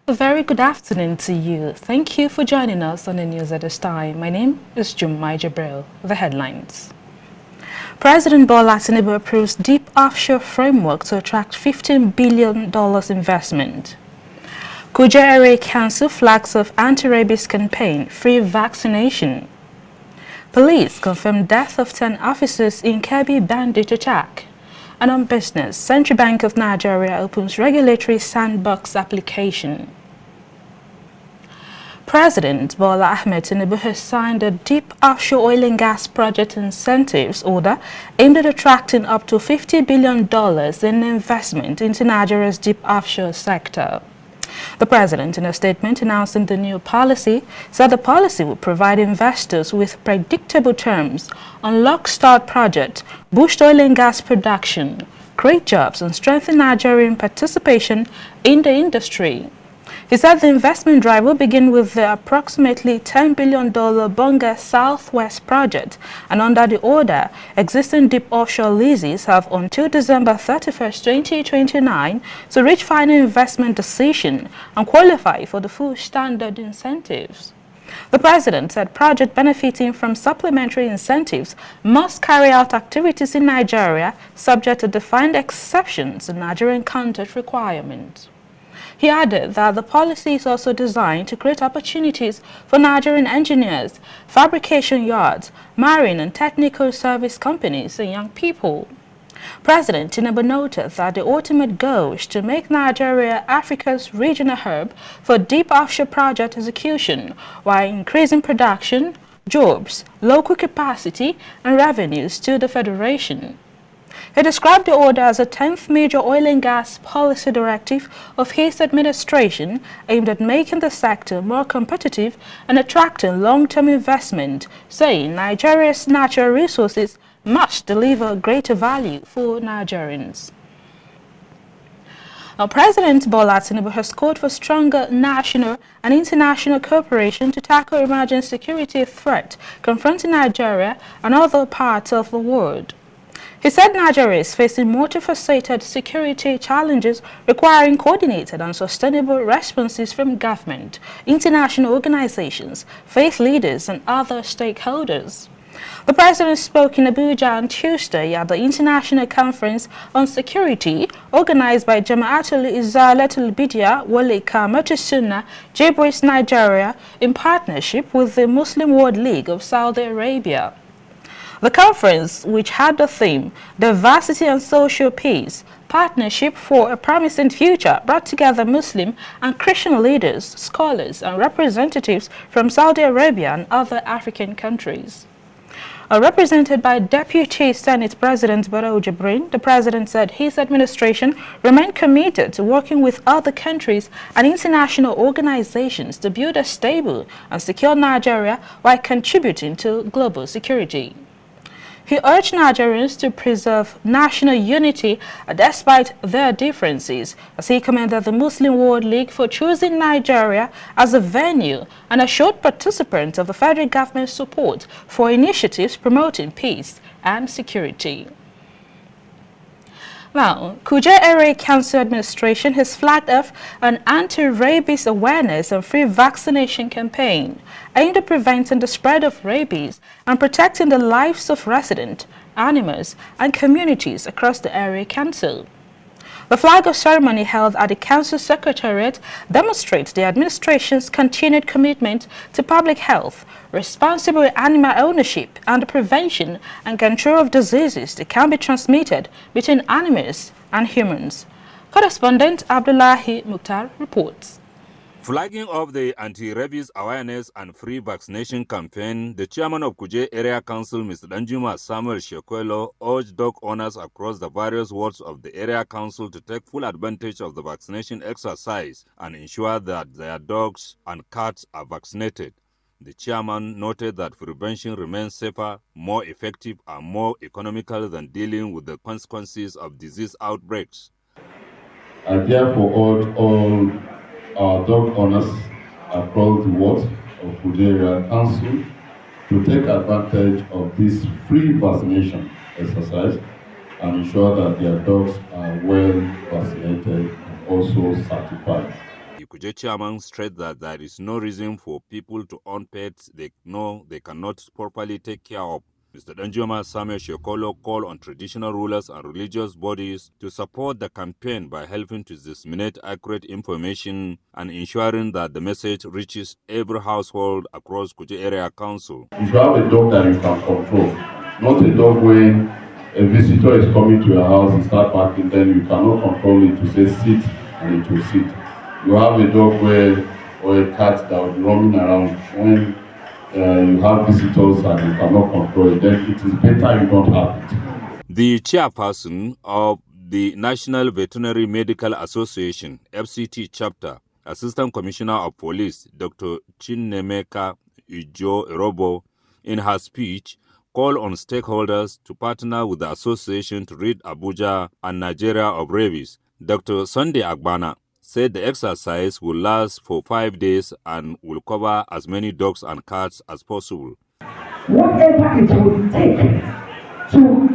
A very good afternoon to you. Thank you for joining us on the news at this time. My name is Jummai Jabril. The headlines. President Bola Tinubu approves deep offshore framework to attract $15 billion investment. Kuje Area Council flags of anti-rabies campaign, free vaccination. Police confirm death of 10 officers in Kebbi bandit attack. And on business, Central Bank of Nigeria opens regulatory sandbox application. President Bola Ahmed Tinubu has signed a deep offshore oil and gas project incentives order aimed at attracting up to $50 billion in investment into Nigeria's deep offshore sector. The president, in a statement announcing the new policy, said the policy would provide investors with predictable terms, unlock start projects, boost oil and gas production, create jobs, and strengthen Nigerian participation in the industry. He said the investment drive will begin with the approximately $10 billion Bonga Southwest project, and under the order, existing deep offshore leases have until December 31, 2029 to reach final investment decision and qualify for the full standard incentives. The president said projects benefiting from supplementary incentives must carry out activities in Nigeria subject to defined exceptions in Nigerian content requirements. He added that the policy is also designed to create opportunities for Nigerian engineers, fabrication yards, marine and technical service companies, and young people. President Tinubu noted that the ultimate goal is to make Nigeria Africa's regional hub for deep offshore project execution while increasing production, jobs, local capacity, and revenues to the Federation. He described the order as a 10th major oil and gas policy directive of his administration aimed at making the sector more competitive and attracting long-term investment, saying Nigeria's natural resources must deliver greater value for Nigerians. Now, President Bola Tinubu has called for stronger national and international cooperation to tackle emerging security threats confronting Nigeria and other parts of the world. He said Nigeria is facing multifaceted security challenges requiring coordinated and sustainable responses from government, international organizations, faith leaders, and other stakeholders. The president spoke in Abuja on Tuesday at the International Conference on Security organized by Jama'atul Izalatul Bidya Wal Iqamati Sunnah, Jibris, Nigeria, in partnership with the Muslim World League of Saudi Arabia. The conference, which had the theme Diversity and Social Peace, Partnership for a Promising Future, brought together Muslim and Christian leaders, scholars, and representatives from Saudi Arabia and other African countries. Represented by Deputy Senate President Barrow Jibrin, the president said his administration remained committed to working with other countries and international organizations to build a stable and secure Nigeria while contributing to global security. He urged Nigerians to preserve national unity despite their differences, as he commended the Muslim World League for choosing Nigeria as a venue and assured participants of the federal government's support for initiatives promoting peace and security. Now, Kuje Area Council Administration has flagged off an anti-rabies awareness and free vaccination campaign aimed at preventing the spread of rabies and protecting the lives of residents, animals, and communities across the Area Council. The flag-off ceremony held at the Council Secretariat demonstrates the administration's continued commitment to public health, responsible animal ownership, and the prevention and control of diseases that can be transmitted between animals and humans. Correspondent Abdullahi Mukhtar reports. Flagging off the anti-rabies awareness and free vaccination campaign, the chairman of Kuje Area Council, Mr. Danjuma Samuel Shekwelo, urged dog owners across the various wards of the area council to take full advantage of the vaccination exercise and ensure that their dogs and cats are vaccinated. The chairman noted that prevention remains safer, more effective, and more economical than dealing with the consequences of disease outbreaks. I therefore urge all our dog owners across the wards of Kuje Area Council to take advantage of this free vaccination exercise and ensure that their dogs are well vaccinated and also certified. The Kuje chairman stressed that there is no reason for people to own pets they know they cannot properly take care of. Mr. Danjuma Samuel Shekollo called on traditional rulers and religious bodies to support the campaign by helping to disseminate accurate information and ensuring that the message reaches every household across Kuje Area Council. You should have a dog that you can control, not a dog when a visitor is coming to your house and start barking, then you cannot control it to say sit and it will sit. You have a dog or a cat that will be roaming around when you have visitors and you cannot control it, then it is better you don't have it. The chairperson of the National Veterinary Medical Association, FCT chapter, Assistant Commissioner of Police, Dr. Chinemeka Ijo-Erobo, in her speech, called on stakeholders to partner with the association to rid Abuja and Nigeria of rabies. Dr. Sunday Agbana said the exercise will last for 5 days and will cover as many dogs and cats as possible. Whatever it will take to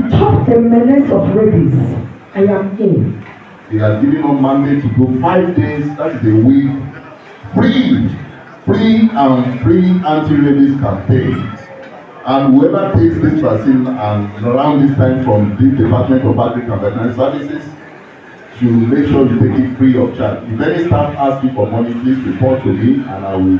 stop the menace of rabies, I am in. They are giving us mandate to go 5 days, that is a week, free anti-rabies campaign. And whoever takes this vaccine and around this time from the Department of Agriculture and Veterinary Services should make sure you take it free of charge. If any staff asks you for money, please report to me and I will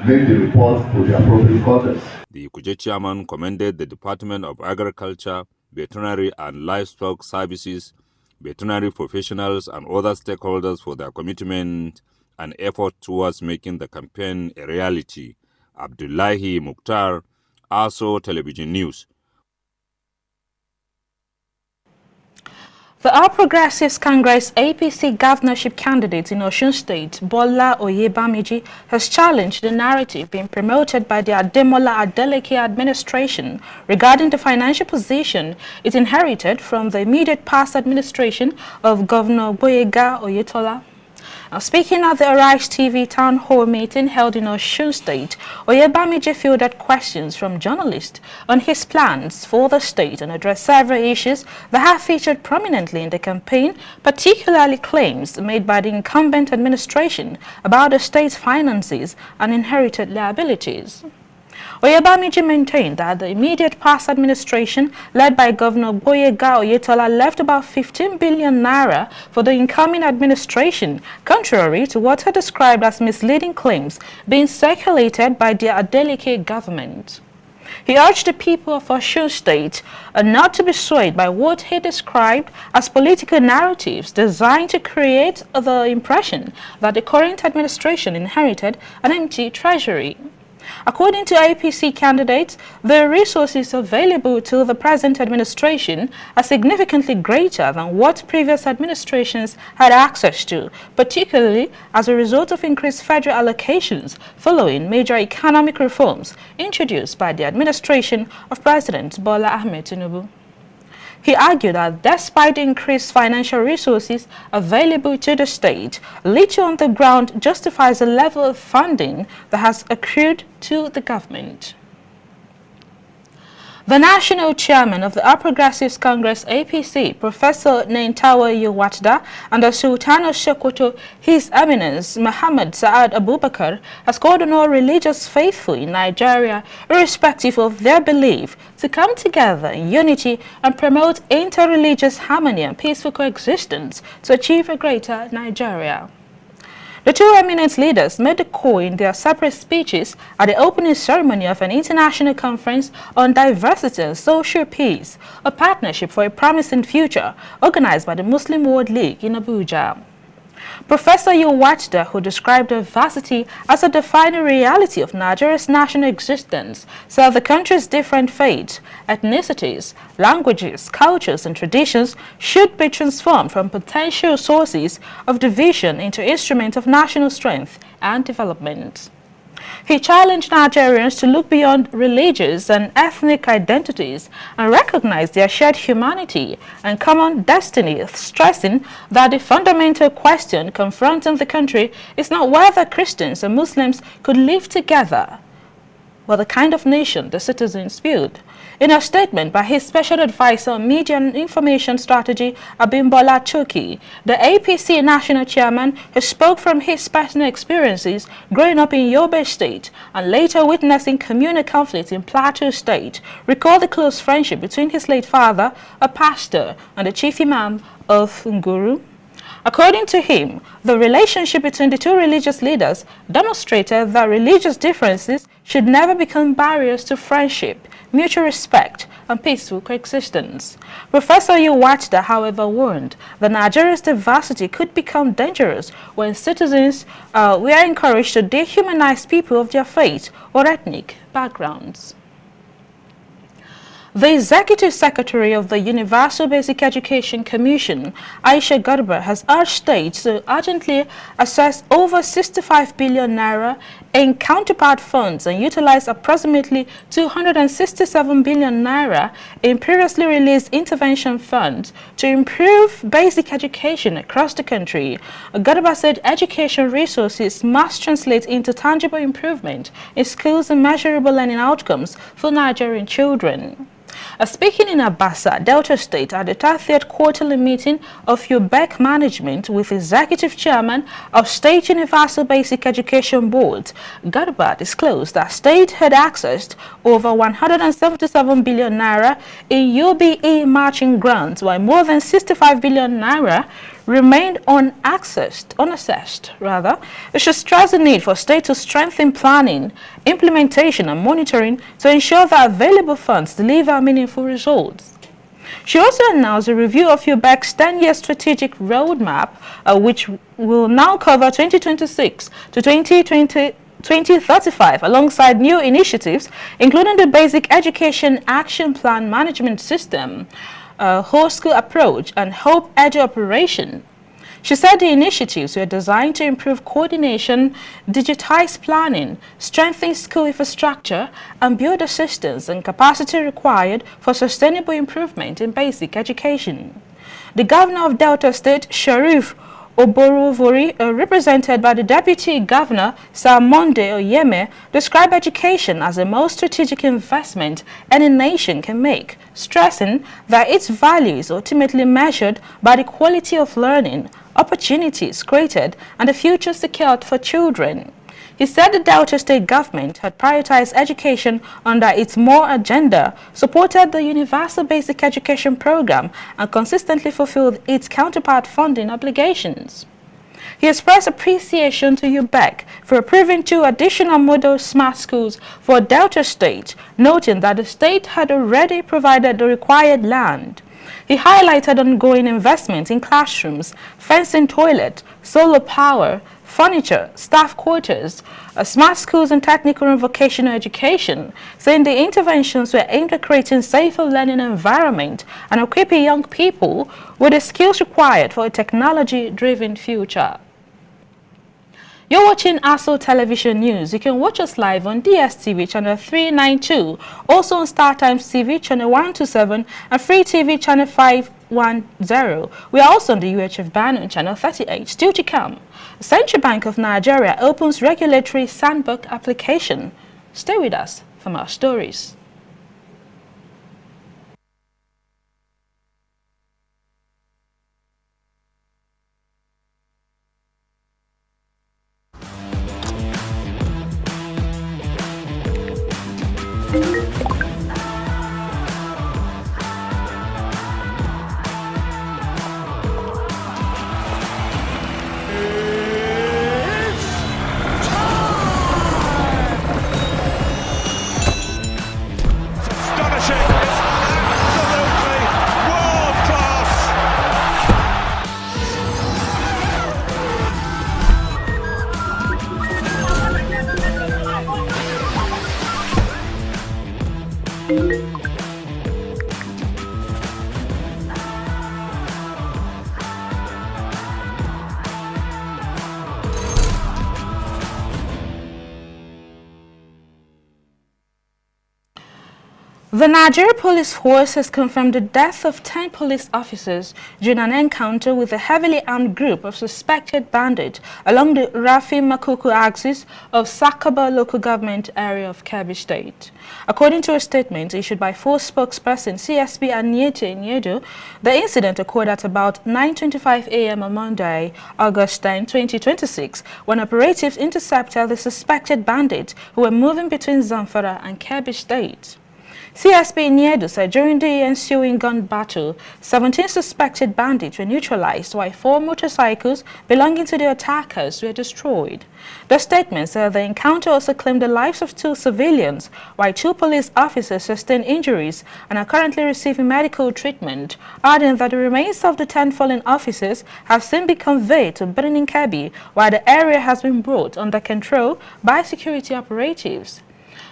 make the report to the appropriate quarters. The Kuje chairman commended the Department of Agriculture, Veterinary and Livestock Services, veterinary professionals and other stakeholders for their commitment and effort towards making the campaign a reality. Abdullahi Mukhtar, ASO Television News. The All Progressives Congress APC governorship candidate in Osun State, Bola Oyebamiji, has challenged the narrative being promoted by the Ademola Adeleke administration regarding the financial position it inherited from the immediate past administration of Governor Gboyega Oyetola. Now, speaking at the Arise TV town hall meeting held in Osun State, Oyebamiji fielded questions from journalists on his plans for the state and addressed several issues that have featured prominently in the campaign, particularly claims made by the incumbent administration about the state's finances and inherited liabilities. Oyebamiji maintained that the immediate past administration, led by Governor Gboyega Oyetola, left about 15 billion naira for the incoming administration, contrary to what he described as misleading claims being circulated by the Adeleke government. He urged the people of Osun State not to be swayed by what he described as political narratives designed to create the impression that the current administration inherited an empty treasury. According to APC candidates, the resources available to the present administration are significantly greater than what previous administrations had access to, particularly as a result of increased federal allocations following major economic reforms introduced by the administration of President Bola Ahmed Tinubu. He argued that despite increased financial resources available to the state, little on the ground justifies the level of funding that has accrued to the government. The national chairman of the All Progressives Congress APC, Professor Nentawe Yewatda, and the Sultan of Sokoto, His Eminence Muhammad Saad Abubakar, has called on all religious faithful in Nigeria, irrespective of their belief, to come together in unity and promote inter-religious harmony and peaceful coexistence to achieve a greater Nigeria. The two eminent leaders made the call in their separate speeches at the opening ceremony of an international conference on diversity and social peace, a partnership for a promising future organized by the Muslim World League in Abuja. Professor Yewatda, who described diversity as a defining reality of Nigeria's national existence, said the country's different faiths, ethnicities, languages, cultures, and traditions should be transformed from potential sources of division into instruments of national strength and development. He challenged Nigerians to look beyond religious and ethnic identities and recognize their shared humanity and common destiny, stressing that the fundamental question confronting the country is not whether Christians and Muslims could live together, but the kind of nation the citizens build. In a statement by his special advisor on media and information strategy, Abimbola Choki, the APC national chairman, who spoke from his personal experiences growing up in Yobe State and later witnessing communal conflict in Plateau State, recalled the close friendship between his late father, a pastor, and the chief imam of Nguru. According to him, the relationship between the two religious leaders demonstrated that religious differences should never become barriers to friendship, mutual respect, and peaceful coexistence. Professor Yowachda, however, warned that Nigeria's diversity could become dangerous when citizens were encouraged to dehumanize people of their faith or ethnic backgrounds. The Executive Secretary of the Universal Basic Education Commission, Aisha Garba, has urged states to urgently assess over 65 billion naira in counterpart funds and utilize approximately 267 billion naira in previously released intervention funds to improve basic education across the country. Garba said education resources must translate into tangible improvement in schools and measurable learning outcomes for Nigerian children. Speaking in Abasa, Delta State, at the 30th quarterly meeting of UBEC management with Executive Chairman of State Universal Basic Education Board, Garba disclosed that state had accessed over 177 billion naira in UBE matching grants, while more than 65 billion naira remained unassessed. It should stress the need for states to strengthen planning, implementation and monitoring to ensure that available funds deliver meaningful results. She also announced a review of UBEC's 10-year strategic roadmap, which will now cover 2026 to 2035, alongside new initiatives, including the Basic Education Action Plan Management System, whole school approach, and Hope Edu operation. She said the initiatives were designed to improve coordination, digitize planning, strengthen school infrastructure, and build the systems and capacity required for sustainable improvement in basic education. The governor of Delta State, Sharif Oboruvori, represented by the Deputy Governor, Sir Monde Oyeme, described education as the most strategic investment any nation can make, stressing that its value is ultimately measured by the quality of learning, opportunities created, and the future secured for children. He said the Delta State government had prioritized education under its MORE agenda, supported the Universal Basic Education Program, and consistently fulfilled its counterpart funding obligations. He expressed appreciation to UBEC for approving 2 additional model smart schools for Delta State, noting that the state had already provided the required land. He highlighted ongoing investment in classrooms, fencing toilet, solar power, furniture, staff quarters, smart schools and technical and vocational education, saying the interventions were aimed at creating a safer learning environment and equipping young people with the skills required for a technology-driven future. You're watching ASO Television News. You can watch us live on DSTV channel 392, also on StarTimes TV channel 127 and Free TV channel 510. We are also on the UHF banner on channel 38. Still to come, Central Bank of Nigeria opens regulatory sandbox application. Stay with us for more stories. The Nigeria Police Force has confirmed the death of 10 police officers during an encounter with a heavily armed group of suspected bandits along the Rafi-Makuku axis of Sakaba local government area of Kebbi State. According to a statement issued by Force spokesperson CSP Anyete Nyedo, the incident occurred at about 9:25 a.m. on Monday, August 10, 2026, when operatives intercepted the suspected bandits who were moving between Zamfara and Kebbi State. CSP Nyedo said during the ensuing gun battle, 17 suspected bandits were neutralized while 4 motorcycles belonging to the attackers were destroyed. The statement said the encounter also claimed the lives of 2 civilians, while 2 police officers sustained injuries and are currently receiving medical treatment, adding that the remains of the 10 fallen officers have since been conveyed to Birnin Kebbi, while the area has been brought under control by security operatives.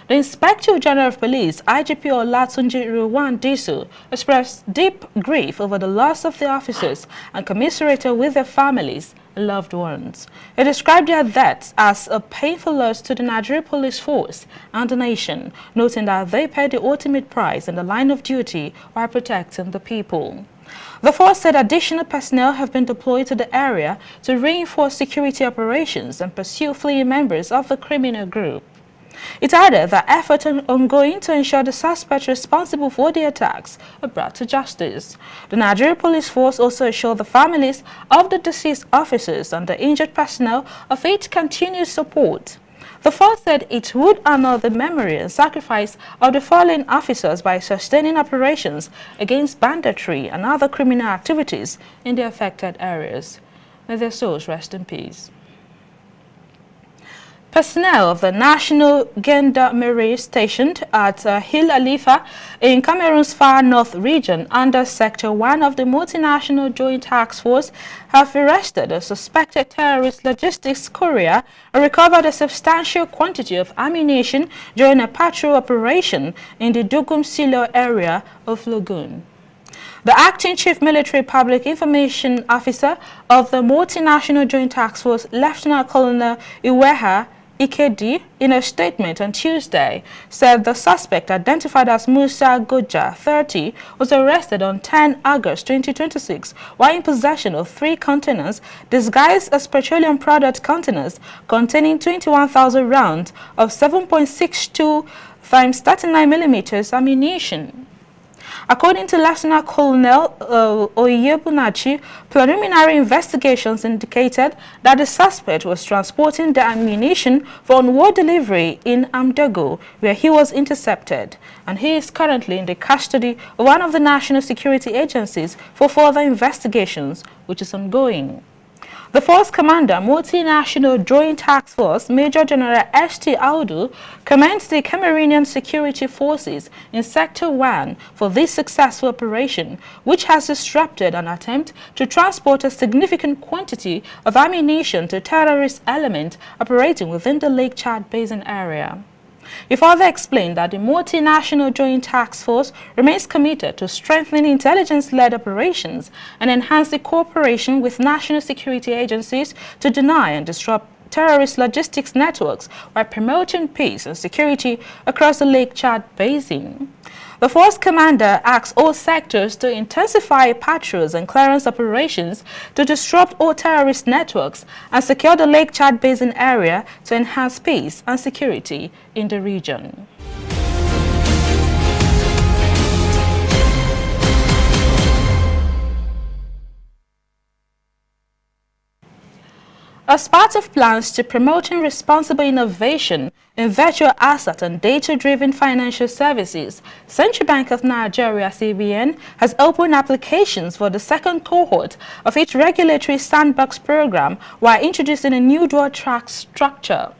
The Inspector General of Police, IGP Olatunji Ruwan Disu, expressed deep grief over the loss of the officers and commiserated with their families and loved ones. He described their deaths as a painful loss to the Nigeria Police Force and the nation, noting that they paid the ultimate price in the line of duty while protecting the people. The force said additional personnel have been deployed to the area to reinforce security operations and pursue fleeing members of the criminal group. It added that efforts are ongoing to ensure the suspects responsible for the attacks are brought to justice. The Nigeria Police Force also assured the families of the deceased officers and the injured personnel of its continued support. The force said it would honor the memory and sacrifice of the fallen officers by sustaining operations against banditry and other criminal activities in the affected areas. May their souls rest in peace. Personnel of the National Gendarmerie stationed at Hill Alifa in Cameroon's far north region under Sector 1 of the Multinational Joint Task Force have arrested a suspected terrorist logistics courier and recovered a substantial quantity of ammunition during a patrol operation in the Dugum Silo area of Lagoon. The acting Chief Military Public Information Officer of the Multinational Joint Task Force, Lieutenant Colonel Iweha Ikedi, in a statement on Tuesday, said the suspect, identified as Musa Goja, 30, was arrested on 10 August 2026 while in possession of 3 containers disguised as petroleum product containers containing 21,000 rounds of 7.62 x 39mm ammunition. According to Lieutenant Colonel Oyebunachi, preliminary investigations indicated that the suspect was transporting the ammunition for onward delivery in Amdego, where he was intercepted, and he is currently in the custody of one of the national security agencies for further investigations, which is ongoing. The Force Commander, Multinational Joint Task Force, Major General S.T. Audu, commends the Cameroonian security forces in Sector 1 for this successful operation, which has disrupted an attempt to transport a significant quantity of ammunition to terrorist elements operating within the Lake Chad Basin area. He further explained that the Multinational Joint Task Force remains committed to strengthening intelligence-led operations and enhance the cooperation with national security agencies to deny and disrupt terrorist logistics networks while promoting peace and security across the Lake Chad Basin. The Force Commander asks all sectors to intensify patrols and clearance operations to disrupt all terrorist networks and secure the Lake Chad Basin area to enhance peace and security in the region. As part of plans to promoting responsible innovation in virtual asset and data-driven financial services, Central Bank of Nigeria (CBN) has opened applications for the second cohort of its regulatory sandbox program while introducing a new dual-track structure.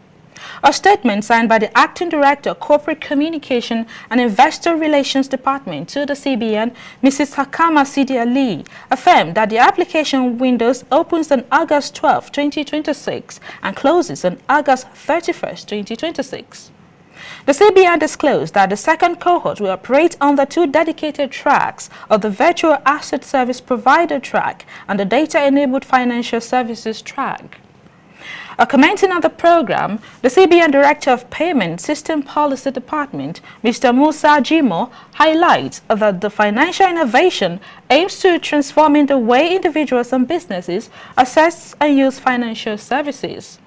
A statement signed by the Acting Director, Corporate Communication and Investor Relations Department to the CBN, Mrs. Hakama Sidi Ali, affirmed that the application window opens on August 12, 2026 and closes on August 31, 2026. The CBN disclosed that the second cohort will operate on the 2 dedicated tracks of the Virtual Asset Service Provider track and the Data-Enabled Financial Services track. Commenting on the program, the CBN Director of Payment System Policy Department, Mr. Musa Jimo, highlights that the financial innovation aims to transforming the way individuals and businesses access and use financial services.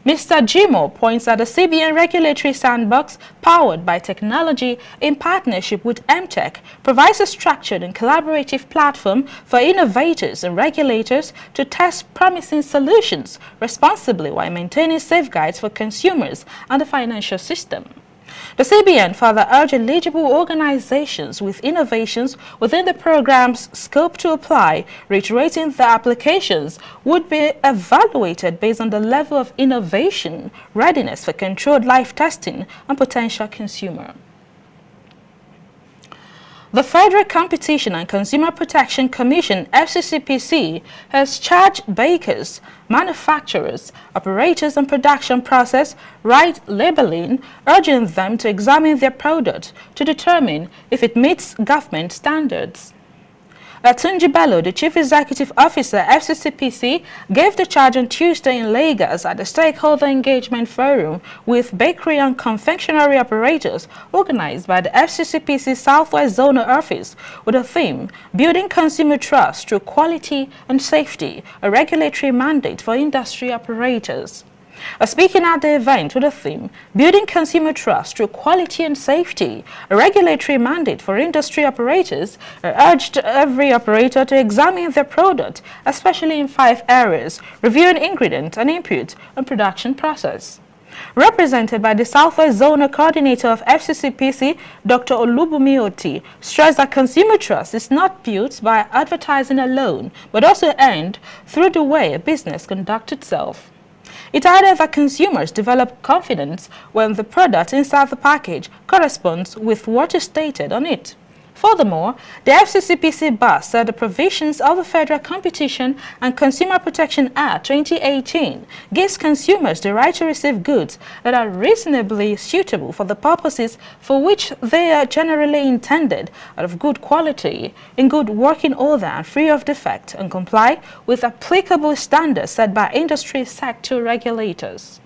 Mr. Jimo points out the CBN regulatory sandbox powered by technology in partnership with MTech provides a structured and collaborative platform for innovators and regulators to test promising solutions responsibly while maintaining safeguards for consumers and the financial system. The CBN further urged eligible organizations with innovations within the program's scope to apply, reiterating the applications would be evaluated based on the level of innovation, readiness for controlled live testing, and potential consumer. The Federal Competition and Consumer Protection Commission, FCCPC, has charged bakers, manufacturers, operators and production process right labeling, urging them to examine their product to determine if it meets government standards. Tunji Bello, the Chief Executive Officer, FCCPC, gave the charge on Tuesday in Lagos at the Stakeholder Engagement Forum with bakery and confectionery operators organized by the FCCPC Southwest Zonal Office with the theme, Building Consumer Trust Through Quality and Safety, a regulatory mandate for industry operators. Speaking at the event with the theme, Building Consumer Trust Through Quality and Safety, a regulatory mandate for industry operators, urged every operator to examine their product, especially in 5 areas, reviewing ingredient and input and production process. Represented by the Southwest Zonal Coordinator of FCCPC, Dr. Olubumi Oti, stressed that consumer trust is not built by advertising alone, but also earned through the way a business conducts itself. It added that consumers develop confidence when the product inside the package corresponds with what is stated on it. Furthermore, the FCCPC BAS said the provisions of the Federal Competition and Consumer Protection Act 2018 gives consumers the right to receive goods that are reasonably suitable for the purposes for which they are generally intended, out of good quality, in good working order and free of defect, and comply with applicable standards set by industry sector regulators.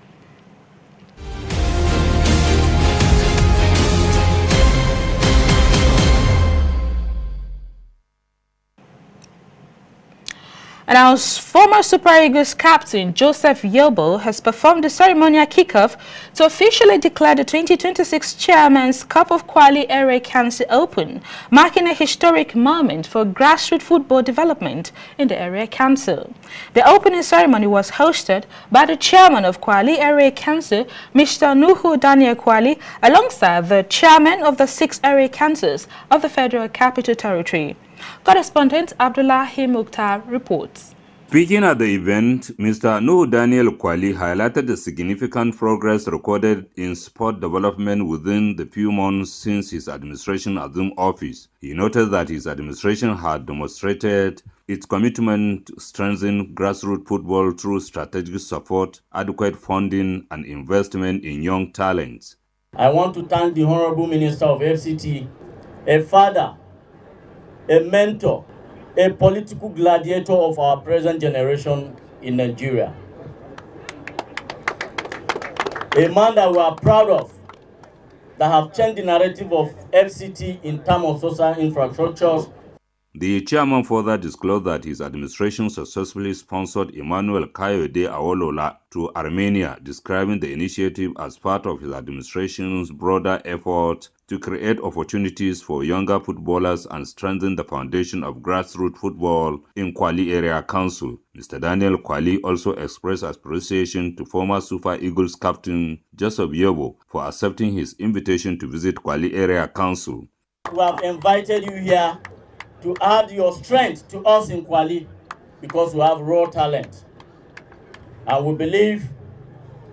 And our former Super Eagles captain Joseph Yobo has performed the ceremonial kickoff to officially declare the 2026 Chairman's Cup of Kwali Area Council open, marking a historic moment for grassroots football development in the area council. The opening ceremony was hosted by the chairman of Kwali Area Council, Mr. Nuhu Daniel Kwali, alongside the chairman of the 6 area councils of the Federal Capital Territory. Correspondent Abdullahi Mukhtar reports. Speaking at the event, Mr. Nuhu Daniel Kwali highlighted the significant progress recorded in sport development within the few months since his administration assumed office. He noted that his administration had demonstrated its commitment to strengthen grassroots football through strategic support, adequate funding, and investment in young talents. I want to thank the Honorable Minister of FCT, a father, a mentor, a political gladiator of our present generation in Nigeria. A man that we are proud of, that have changed the narrative of FCT in terms of social infrastructures. The chairman further disclosed that his administration successfully sponsored Emmanuel Kayode Awolola to Armenia, describing the initiative as part of his administration's broader effort to create opportunities for younger footballers and strengthen the foundation of grassroots football in Kwali Area Council. Mr. Daniel Kwali also expressed appreciation to former Super Eagles captain Joseph Yobo for accepting his invitation to visit Kwali Area Council. We have invited you here to add your strength to us in Kwali because we have raw talent. And we believe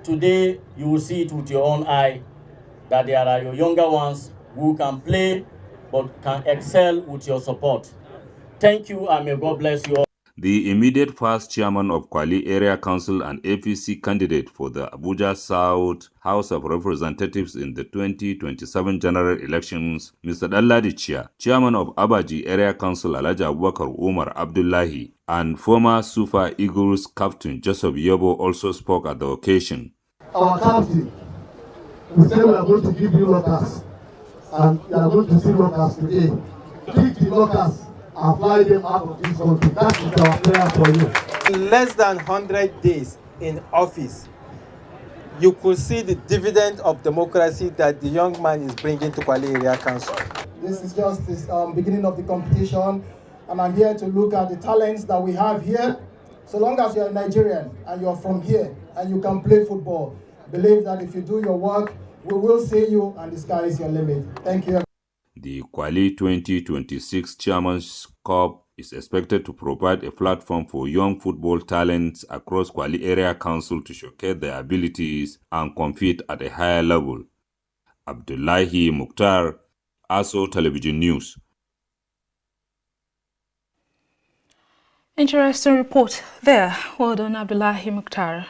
today you will see it with your own eye that there are your younger ones who can play but can excel with your support. Thank you and may God bless you all. The immediate past chairman of Kwali Area Council and APC candidate for the Abuja South House of Representatives in the 2027 general elections, Mr. Dalladi Chia, chairman of Abaji Area Council Alhaji Abubakar Umar Abdullahi, and former Super Eagles captain Joseph Yobo also spoke at the occasion. Our captain, we said we are going to give you lockers, and we are going to see lockers today. Pick the lockers and fly them out of this country. That is our prayer for you. In less than 100 days in office, you could see the dividend of democracy that the young man is bringing to Kwali Area Council. This is just the beginning of the competition, and I'm here to look at the talents that we have here. So long as you're a Nigerian and you're from here and you can play football, believe that if you do your work, we will see you and the sky is your limit. Thank you. The Kwali 2026 Chairman's Cup is expected to provide a platform for young football talents across Kwali Area Council to showcase their abilities and compete at a higher level. Abdullahi Mukhtar, ASO Television News. Interesting report there. Well done, Abdullahi Mukhtar.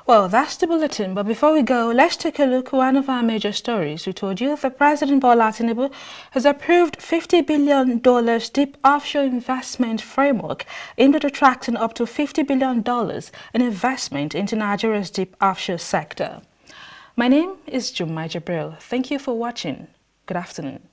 Well, that's the bulletin, but before we go, let's take a look at one of our major stories. We told you that President Bola Tinubu has approved $50 billion deep offshore investment framework aimed at attracting up to $50 billion in investment into Nigeria's deep offshore sector. My name is Jumai Jabril. Thank you for watching. Good afternoon.